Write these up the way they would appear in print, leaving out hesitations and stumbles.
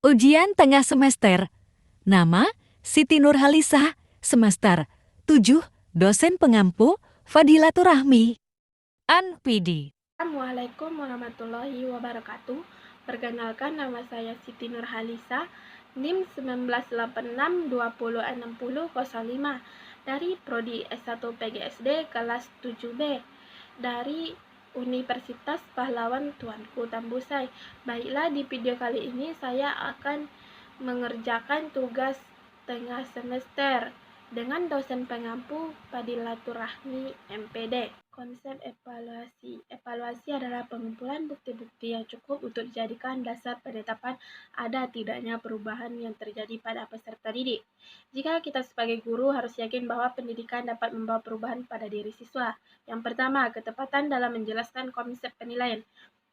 Ujian tengah semester. Nama, Siti Nurhalisah, semester 7, dosen pengampu, Fadilatur Rahmi. Anpidi. Assalamualaikum warahmatullahi wabarakatuh. Perkenalkan, nama saya Siti Nurhalisah, NIM 1986206005 dari Prodi S1 PGSD kelas 7B dari Universitas Pahlawan Tuanku Tambusai. Baiklah, di video kali ini saya akan mengerjakan tugas tengah semester dengan dosen pengampu Fadilatur Rahmi, MPD. Konsep evaluasi. Evaluasi adalah pengumpulan bukti-bukti yang cukup untuk dijadikan dasar penetapan ada tidaknya perubahan yang terjadi pada peserta didik. Jika kita sebagai guru harus yakin bahwa pendidikan dapat membawa perubahan pada diri siswa. Yang pertama, ketepatan dalam menjelaskan konsep penilaian.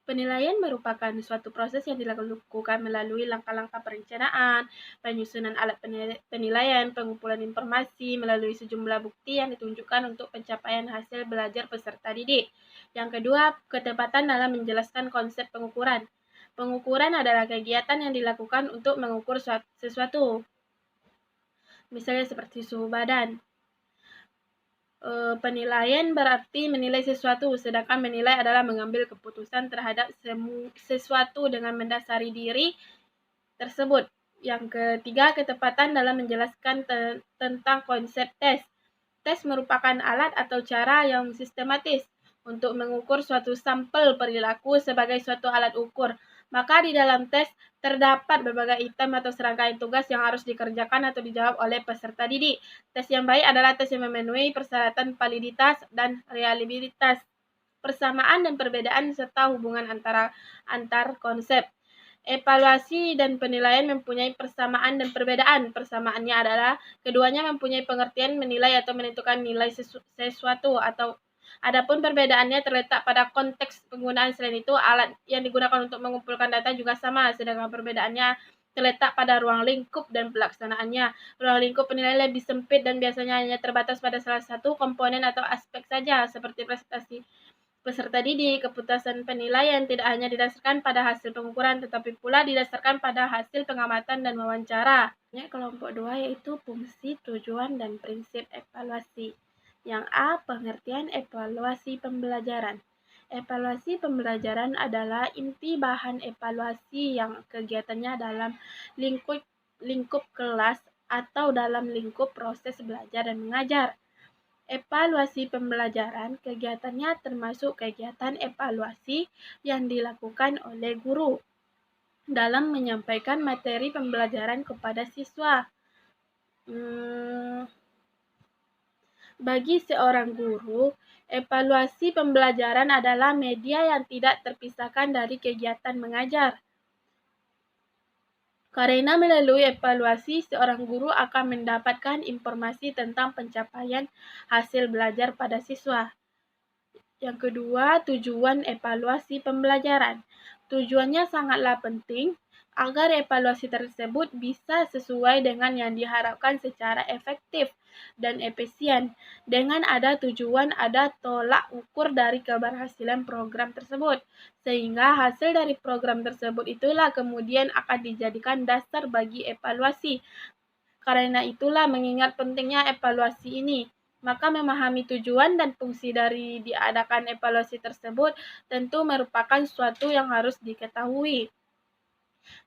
Penilaian merupakan suatu proses yang dilakukan melalui langkah-langkah perencanaan, penyusunan alat penilaian, pengumpulan informasi melalui sejumlah bukti yang ditunjukkan untuk pencapaian hasil belajar peserta didik. Yang kedua, ketepatan dalam menjelaskan konsep pengukuran. Pengukuran adalah kegiatan yang dilakukan untuk mengukur sesuatu, misalnya seperti suhu badan. Penilaian berarti menilai sesuatu, sedangkan menilai adalah mengambil keputusan terhadap sesuatu dengan mendasari diri tersebut. Yang ketiga, ketepatan dalam menjelaskan tentang konsep tes. Tes merupakan alat atau cara yang sistematis untuk mengukur suatu sampel perilaku sebagai suatu alat ukur. Maka di dalam tes terdapat berbagai item atau serangkaian tugas yang harus dikerjakan atau dijawab oleh peserta didik. Tes yang baik adalah tes yang memenuhi persyaratan validitas dan reliabilitas, persamaan dan perbedaan serta hubungan antar konsep. Evaluasi dan penilaian mempunyai persamaan dan perbedaan. Persamaannya adalah keduanya mempunyai pengertian menilai atau menentukan nilai sesuatu, atau adapun perbedaannya terletak pada konteks penggunaan. Selain itu, alat yang digunakan untuk mengumpulkan data juga sama, sedangkan perbedaannya terletak pada ruang lingkup dan pelaksanaannya. Ruang lingkup penilaian lebih sempit dan biasanya hanya terbatas pada salah satu komponen atau aspek saja, seperti prestasi peserta didik. Keputusan penilaian tidak hanya didasarkan pada hasil pengukuran, tetapi pula didasarkan pada hasil pengamatan dan wawancara. Kelompok 2 yaitu fungsi, tujuan, dan prinsip evaluasi. Yang A, pengertian evaluasi pembelajaran. Evaluasi pembelajaran adalah inti bahan evaluasi yang kegiatannya dalam lingkup kelas atau dalam lingkup proses belajar dan mengajar. Evaluasi pembelajaran, kegiatannya termasuk kegiatan evaluasi yang dilakukan oleh guru dalam menyampaikan materi pembelajaran kepada siswa. Bagi seorang guru, evaluasi pembelajaran adalah media yang tidak terpisahkan dari kegiatan mengajar. Karena melalui evaluasi, seorang guru akan mendapatkan informasi tentang pencapaian hasil belajar pada siswa. Yang kedua, tujuan evaluasi pembelajaran. Tujuannya sangatlah penting agar evaluasi tersebut bisa sesuai dengan yang diharapkan secara efektif dan efisien. Dengan ada tujuan, ada tolak ukur dari keberhasilan program tersebut, sehingga hasil dari program tersebut itulah kemudian akan dijadikan dasar bagi evaluasi. Karena itulah, mengingat pentingnya evaluasi ini, maka memahami tujuan dan fungsi dari diadakan evaluasi tersebut tentu merupakan suatu yang harus diketahui.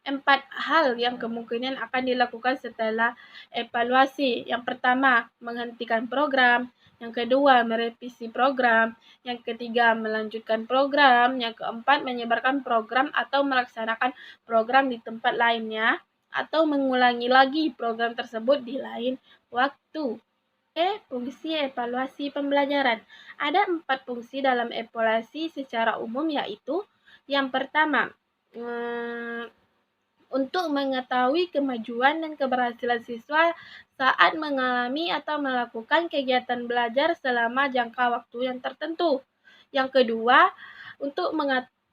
4 hal yang kemungkinan akan dilakukan setelah evaluasi. Yang pertama, menghentikan program. Yang kedua, merevisi program. Yang ketiga, melanjutkan program. Yang keempat, menyebarkan program atau melaksanakan program di tempat lainnya, atau mengulangi lagi program tersebut di lain waktu. Fungsi evaluasi pembelajaran. Ada 4 fungsi dalam evaluasi secara umum, yaitu yang pertama, untuk mengetahui kemajuan dan keberhasilan siswa saat mengalami atau melakukan kegiatan belajar selama jangka waktu yang tertentu. Yang kedua, untuk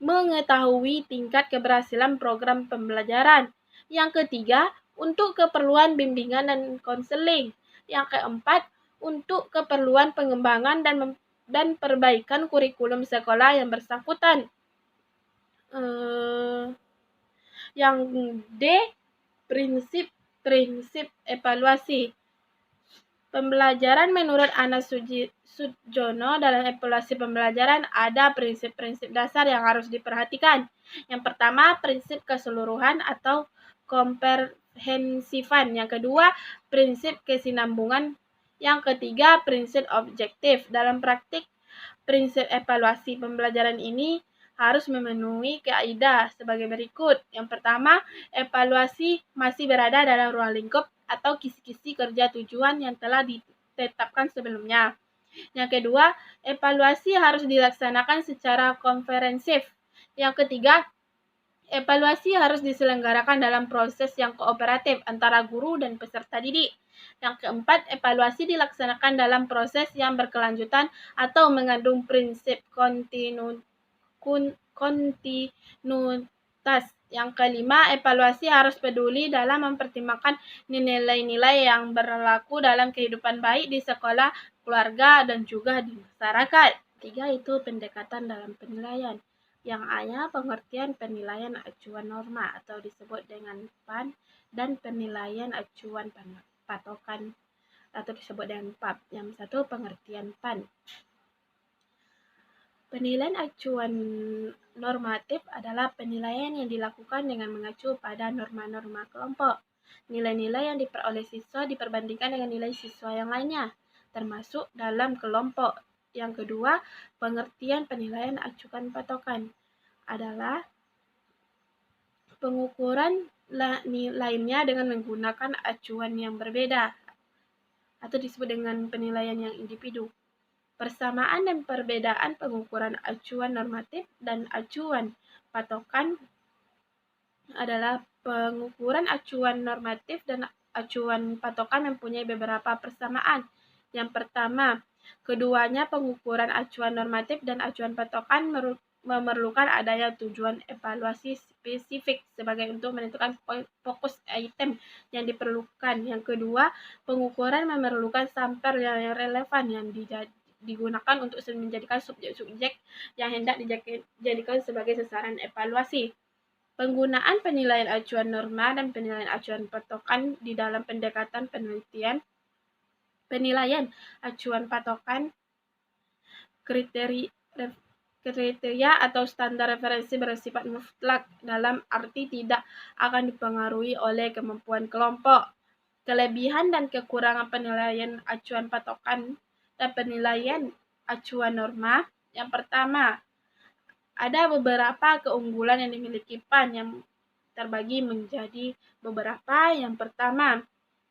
mengetahui tingkat keberhasilan program pembelajaran. Yang ketiga, untuk keperluan bimbingan dan konseling. Yang keempat, untuk keperluan pengembangan dan perbaikan kurikulum sekolah yang bersangkutan. Yang D, Prinsip evaluasi. Pembelajaran menurut Ana Sudjono, dalam evaluasi pembelajaran ada prinsip-prinsip dasar yang harus diperhatikan. Yang pertama, prinsip keseluruhan atau komprehensifan. Yang kedua, prinsip kesinambungan. Yang ketiga, prinsip objektif. Dalam praktik, prinsip evaluasi pembelajaran ini harus memenuhi kaidah sebagai berikut. Yang pertama, evaluasi masih berada dalam ruang lingkup atau kisi-kisi kerja tujuan yang telah ditetapkan sebelumnya. Yang kedua, evaluasi harus dilaksanakan secara komprehensif. Yang ketiga, evaluasi harus diselenggarakan dalam proses yang kooperatif antara guru dan peserta didik. Yang keempat, evaluasi dilaksanakan dalam proses yang berkelanjutan atau mengandung prinsip kontinuitas. Yang kelima, evaluasi harus peduli dalam mempertimbangkan nilai-nilai yang berlaku dalam kehidupan baik di sekolah, keluarga, dan juga di masyarakat. Tiga, itu pendekatan dalam penilaian. Yang A-nya pengertian penilaian acuan norma atau disebut dengan PAN, dan penilaian acuan patokan atau disebut dengan PAP. Yang satu pengertian PAN. Penilaian acuan normatif adalah penilaian yang dilakukan dengan mengacu pada norma-norma kelompok. Nilai-nilai yang diperoleh siswa diperbandingkan dengan nilai siswa yang lainnya, termasuk dalam kelompok. Yang kedua, pengertian penilaian acuan patokan adalah pengukuran lainnya dengan menggunakan acuan yang berbeda atau disebut dengan penilaian yang individu. Persamaan dan perbedaan pengukuran acuan normatif dan acuan patokan adalah pengukuran acuan normatif dan acuan patokan mempunyai beberapa persamaan. Yang pertama, keduanya pengukuran acuan normatif dan acuan patokan memerlukan adanya tujuan evaluasi spesifik sebagai untuk menentukan fokus item yang diperlukan. Yang kedua, pengukuran memerlukan sampel yang relevan yang digunakan untuk menjadikan subjek-subjek yang hendak dijadikan sebagai sasaran evaluasi. Penggunaan penilaian acuan norma dan penilaian acuan patokan di dalam pendekatan penelitian. Penilaian acuan patokan kriteria atau standar referensi bersifat mutlak dalam arti tidak akan dipengaruhi oleh kemampuan kelompok. Kelebihan dan kekurangan penilaian acuan patokan dan penilaian acuan norma. Yang pertama, ada beberapa keunggulan yang dimiliki PAN yang terbagi menjadi beberapa. Yang pertama,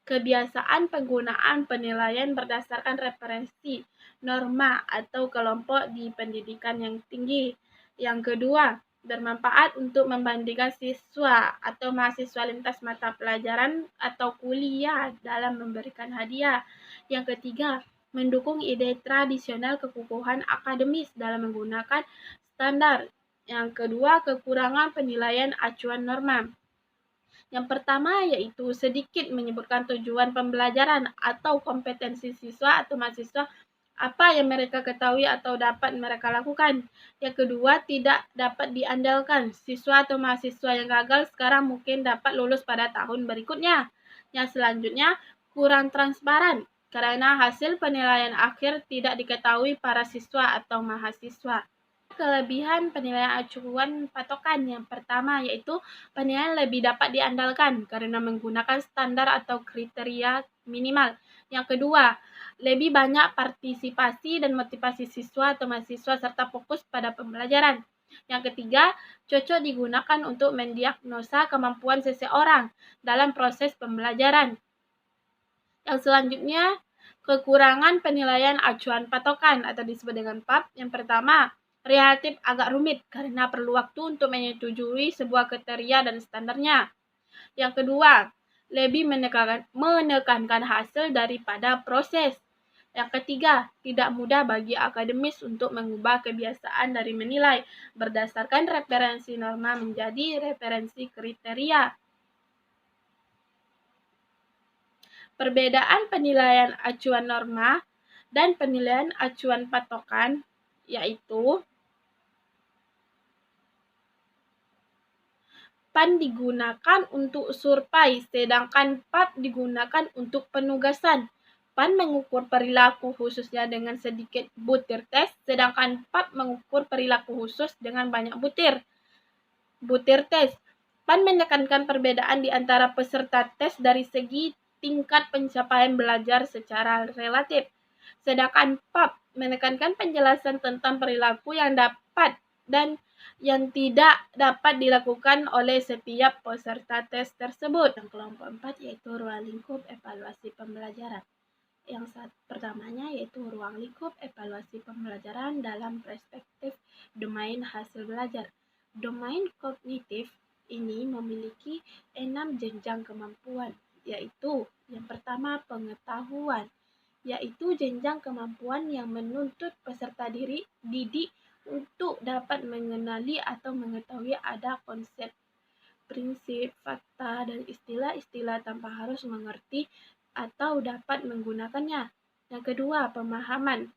kebiasaan penggunaan penilaian berdasarkan referensi norma atau kelompok di pendidikan yang tinggi. Yang kedua, bermanfaat untuk membandingkan siswa atau mahasiswa lintas mata pelajaran atau kuliah dalam memberikan hadiah. Yang ketiga, mendukung ide tradisional kekukuhan akademis dalam menggunakan standar. Yang kedua, kekurangan penilaian acuan norma. Yang pertama yaitu sedikit menyebutkan tujuan pembelajaran atau kompetensi siswa atau mahasiswa, apa yang mereka ketahui atau dapat mereka lakukan. Yang kedua, tidak dapat diandalkan. Siswa atau mahasiswa yang gagal sekarang mungkin dapat lulus pada tahun berikutnya. Yang selanjutnya, kurang transparan karena hasil penilaian akhir tidak diketahui para siswa atau mahasiswa. Kelebihan penilaian acuan patokan yang pertama yaitu penilaian lebih dapat diandalkan karena menggunakan standar atau kriteria minimal. Yang kedua, lebih banyak partisipasi dan motivasi siswa atau mahasiswa serta fokus pada pembelajaran. Yang ketiga, cocok digunakan untuk mendiagnosa kemampuan seseorang dalam proses pembelajaran. Yang selanjutnya, kekurangan penilaian acuan patokan atau disebut dengan PAP. Yang pertama, relatif agak rumit karena perlu waktu untuk menyetujui sebuah kriteria dan standarnya. Yang kedua, lebih menekankan hasil daripada proses. Yang ketiga, tidak mudah bagi akademis untuk mengubah kebiasaan dari menilai berdasarkan referensi norma menjadi referensi kriteria. Perbedaan penilaian acuan norma dan penilaian acuan patokan yaitu PAN digunakan untuk survei, sedangkan PAP digunakan untuk penugasan. PAN mengukur perilaku khususnya dengan sedikit butir tes, sedangkan PAP mengukur perilaku khusus dengan banyak butir tes. PAN menekankan perbedaan di antara peserta tes dari segi tingkat pencapaian belajar secara relatif. Sedangkan PAP menekankan penjelasan tentang perilaku yang dapat dan yang tidak dapat dilakukan oleh setiap peserta tes tersebut. Yang kelompok 4 yaitu ruang lingkup evaluasi pembelajaran. Yang pertamanya yaitu ruang lingkup evaluasi pembelajaran dalam perspektif domain hasil belajar. Domain kognitif ini memiliki 6 jenjang kemampuan, yaitu yang pertama pengetahuan, yaitu jenjang kemampuan yang menuntut peserta didik untuk dapat mengenali atau mengetahui ada konsep, prinsip, fakta, dan istilah-istilah tanpa harus mengerti atau dapat menggunakannya. Yang kedua, pemahaman.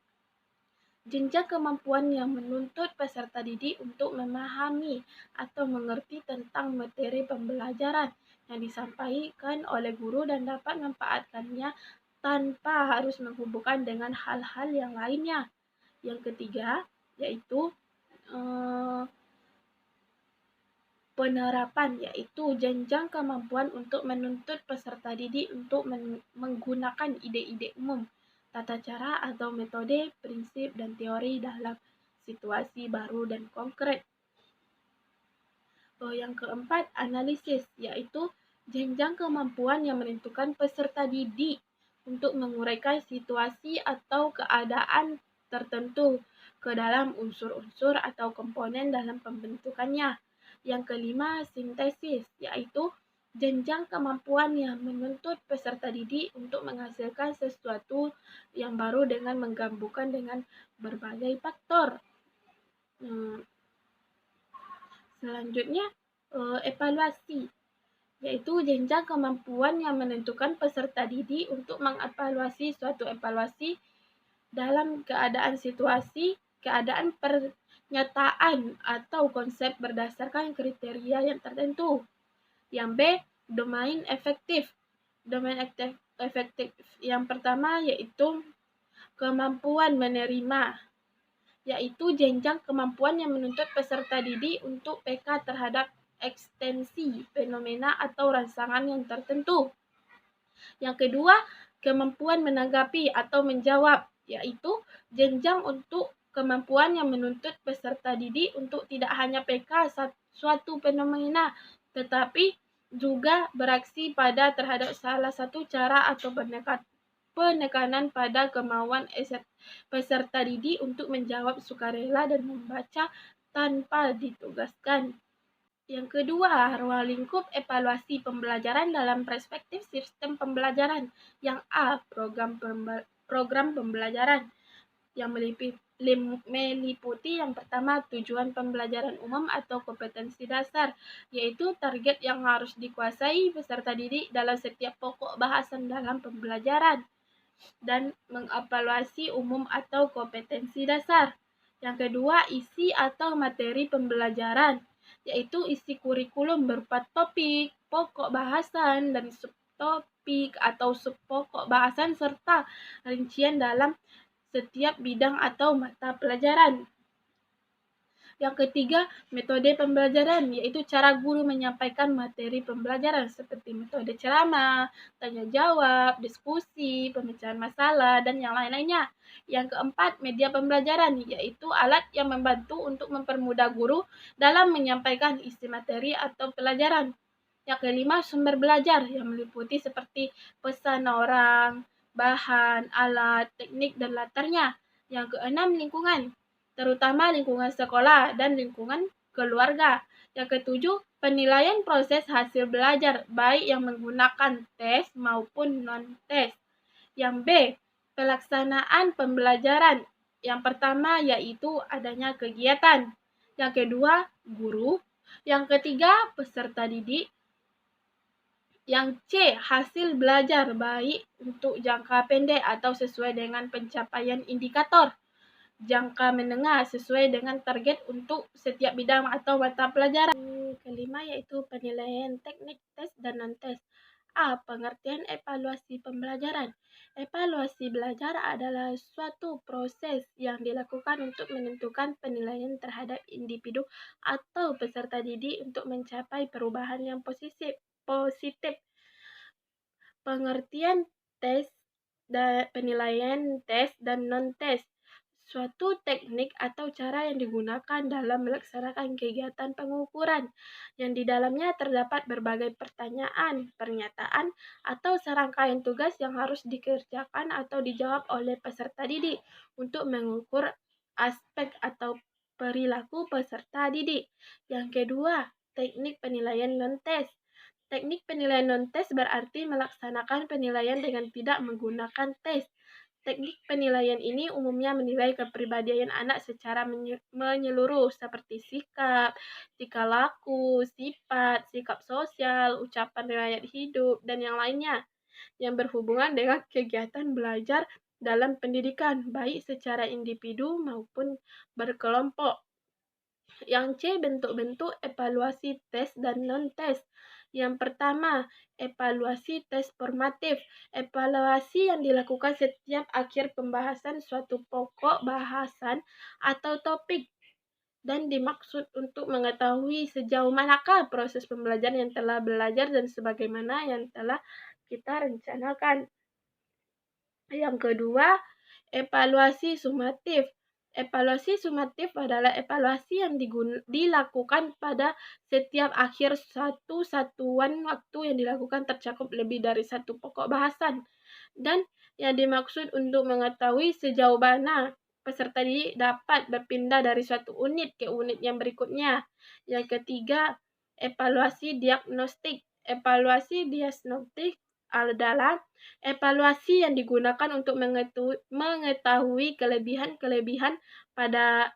Jenjang kemampuan yang menuntut peserta didik untuk memahami atau mengerti tentang materi pembelajaran yang disampaikan oleh guru dan dapat memanfaatkannya tanpa harus menghubungkan dengan hal-hal yang lainnya. Yang ketiga, yaitu penerapan, yaitu jenjang kemampuan untuk menuntut peserta didik untuk menggunakan ide-ide umum, tata cara atau metode, prinsip, dan teori dalam situasi baru dan konkret. Yang keempat, analisis, yaitu jenjang kemampuan yang menentukan peserta didik untuk menguraikan situasi atau keadaan tertentu ke dalam unsur-unsur atau komponen dalam pembentukannya. Yang kelima, sintesis, yaitu jenjang kemampuan yang menuntut peserta didik untuk menghasilkan sesuatu yang baru dengan menggabungkan dengan berbagai faktor. Selanjutnya, evaluasi, yaitu jenjang kemampuan yang menentukan peserta didik untuk mengevaluasi suatu evaluasi dalam keadaan situasi, keadaan pernyataan, atau konsep berdasarkan kriteria yang tertentu. Yang B, domain efektif. Domain efektif yang pertama yaitu kemampuan menerima, yaitu jenjang kemampuan yang menuntut peserta didik untuk peka terhadap ekstensi, fenomena, atau rangsangan yang tertentu. Yang kedua, kemampuan menanggapi atau menjawab, yaitu jenjang untuk kemampuan yang menuntut peserta didik untuk tidak hanya peka suatu fenomena, tetapi juga beraksi pada terhadap salah satu cara atau penekanan pada kemauan peserta didik untuk menjawab sukarela dan membaca tanpa ditugaskan. Yang kedua, ruang lingkup evaluasi pembelajaran dalam perspektif sistem pembelajaran. Yang A, program pembelajaran yang meliputi yang pertama tujuan pembelajaran umum atau kompetensi dasar, yaitu target yang harus dikuasai peserta didik dalam setiap pokok bahasan dalam pembelajaran dan mengevaluasi umum atau kompetensi dasar. Yang kedua, isi atau materi pembelajaran, yaitu isi kurikulum berupa topik, pokok bahasan, dan subtopik atau subpokok bahasan serta rincian dalam setiap bidang atau mata pelajaran. Yang ketiga, metode pembelajaran, yaitu cara guru menyampaikan materi pembelajaran seperti metode ceramah, tanya jawab, diskusi, pemecahan masalah, dan yang lain-lainnya. Yang keempat, media pembelajaran, yaitu alat yang membantu untuk mempermudah guru dalam menyampaikan isi materi atau pelajaran. Yang kelima, sumber belajar yang meliputi seperti pesan orang, bahan, alat, teknik, dan latarnya. Yang keenam, lingkungan, terutama lingkungan sekolah dan lingkungan keluarga. Yang ketujuh, penilaian proses hasil belajar, baik yang menggunakan tes maupun non-tes. Yang B, pelaksanaan pembelajaran. Yang pertama yaitu adanya kegiatan. Yang kedua, guru. Yang ketiga, peserta didik. Yang C, hasil belajar, baik untuk jangka pendek atau sesuai dengan pencapaian indikator. jangka menengah sesuai dengan target untuk setiap bidang atau mata pelajaran. Kelima yaitu penilaian teknik tes dan non-tes. Pengertian evaluasi pembelajaran. Evaluasi belajar adalah suatu proses yang dilakukan untuk menentukan penilaian terhadap individu atau peserta didik untuk mencapai perubahan yang positif. Pengertian tes dan penilaian tes dan non-tes. Suatu teknik atau cara yang digunakan dalam melaksanakan kegiatan pengukuran, yang di dalamnya terdapat berbagai pertanyaan, pernyataan, atau serangkaian tugas yang harus dikerjakan atau dijawab oleh peserta didik untuk mengukur aspek atau perilaku peserta didik. Yang kedua, teknik penilaian non-tes. Teknik penilaian non-tes berarti melaksanakan penilaian dengan tidak menggunakan tes. Teknik penilaian ini umumnya menilai kepribadian anak secara menyeluruh seperti sikap, tingkah laku, sifat, sikap sosial, ucapan riwayat hidup, dan yang lainnya yang berhubungan dengan kegiatan belajar dalam pendidikan, baik secara individu maupun berkelompok. Yang C, bentuk-bentuk evaluasi tes dan non-tes. Yang pertama, evaluasi tes formatif. Evaluasi yang dilakukan setiap akhir pembahasan suatu pokok bahasan atau topik dan dimaksud untuk mengetahui sejauh manakah proses pembelajaran yang telah belajar dan sebagaimana yang telah kita rencanakan. Yang kedua, evaluasi sumatif. Evaluasi sumatif adalah evaluasi yang dilakukan pada setiap akhir satu satuan waktu yang dilakukan tercakup lebih dari satu pokok bahasan dan yang dimaksud untuk mengetahui sejauh mana peserta didik dapat berpindah dari suatu unit ke unit yang berikutnya. Yang ketiga, evaluasi diagnostik. Evaluasi diagnostik adalah evaluasi yang digunakan untuk mengetahui kelebihan-kelebihan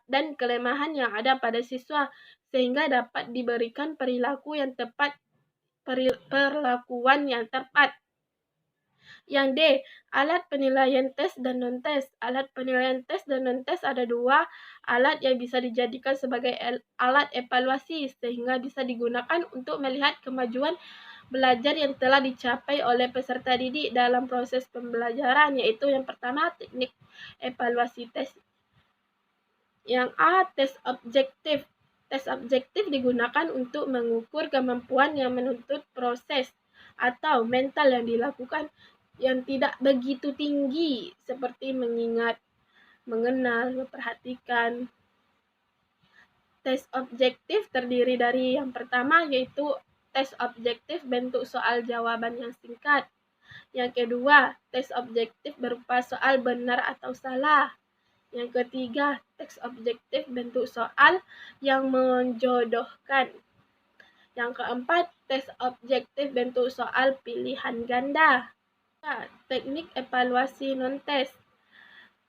dan kelemahan yang ada pada siswa sehingga dapat diberikan perlakuan yang tepat. Yang D, alat penilaian tes dan non-tes. Alat penilaian tes dan non-tes ada dua alat yang bisa dijadikan sebagai alat evaluasi sehingga bisa digunakan untuk melihat kemajuan belajar yang telah dicapai oleh peserta didik dalam proses pembelajaran, yaitu yang pertama teknik evaluasi tes. Yang A, tes objektif. Tes objektif digunakan untuk mengukur kemampuan yang menuntut proses atau mental yang dilakukan yang tidak begitu tinggi seperti mengingat, mengenal, memperhatikan. Tes objektif terdiri dari yang pertama yaitu tes objektif bentuk soal jawaban yang singkat. Yang kedua, tes objektif berupa soal benar atau salah. Yang ketiga, tes objektif bentuk soal yang menjodohkan. Yang keempat, tes objektif bentuk soal pilihan ganda. Teknik evaluasi non-tes.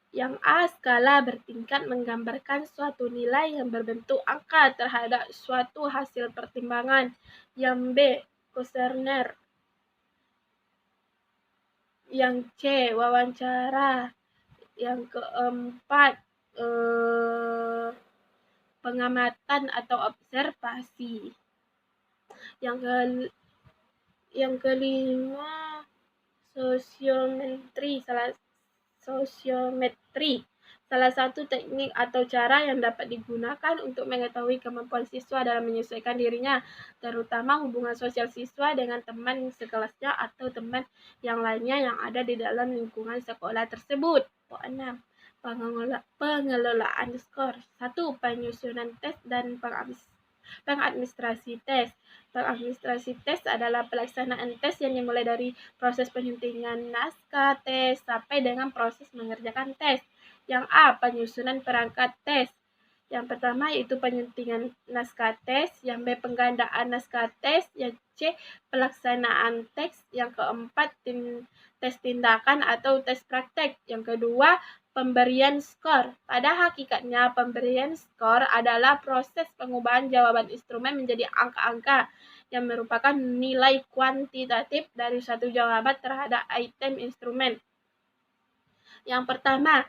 Yang A, skala bertingkat menggambarkan suatu nilai yang berbentuk angka terhadap suatu hasil pertimbangan. Yang B, kuesioner. Yang C, wawancara. Yang keempat, pengamatan atau observasi. Yang kelima, sosiometri. Salah satu teknik atau cara yang dapat digunakan untuk mengetahui kemampuan siswa dalam menyesuaikan dirinya, terutama hubungan sosial siswa dengan teman sekelasnya atau teman yang lainnya yang ada di dalam lingkungan sekolah tersebut. Poin 6. Pengelolaan skor. 1. Penyusunan tes dan pengadministrasi tes. Pengadministrasi tes adalah pelaksanaan tes yang dimulai dari proses penyuntingan naskah tes sampai dengan proses mengerjakan tes. Yang A, penyusunan perangkat tes. Yang pertama yaitu penyuntingan naskah tes, yang B, penggandaan naskah tes, yang C, pelaksanaan tes, yang keempat, tes tindakan atau tes praktek. Yang kedua, pemberian skor. Pada hakikatnya, pemberian skor adalah proses pengubahan jawaban instrumen menjadi angka-angka yang merupakan nilai kuantitatif dari suatu jawaban terhadap item instrumen. Yang pertama,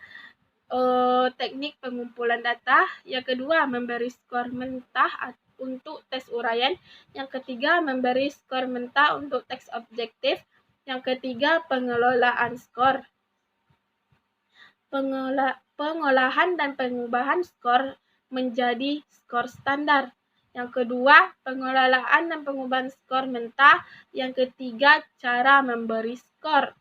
teknik pengumpulan data. Yang kedua, memberi skor mentah untuk tes uraian. Yang ketiga, memberi skor mentah untuk teks objektif. Yang ketiga, pengelolaan skor. Pengolahan dan pengubahan skor menjadi skor standar. Yang kedua, pengelolaan dan pengubahan skor mentah. Yang ketiga, cara memberi skor.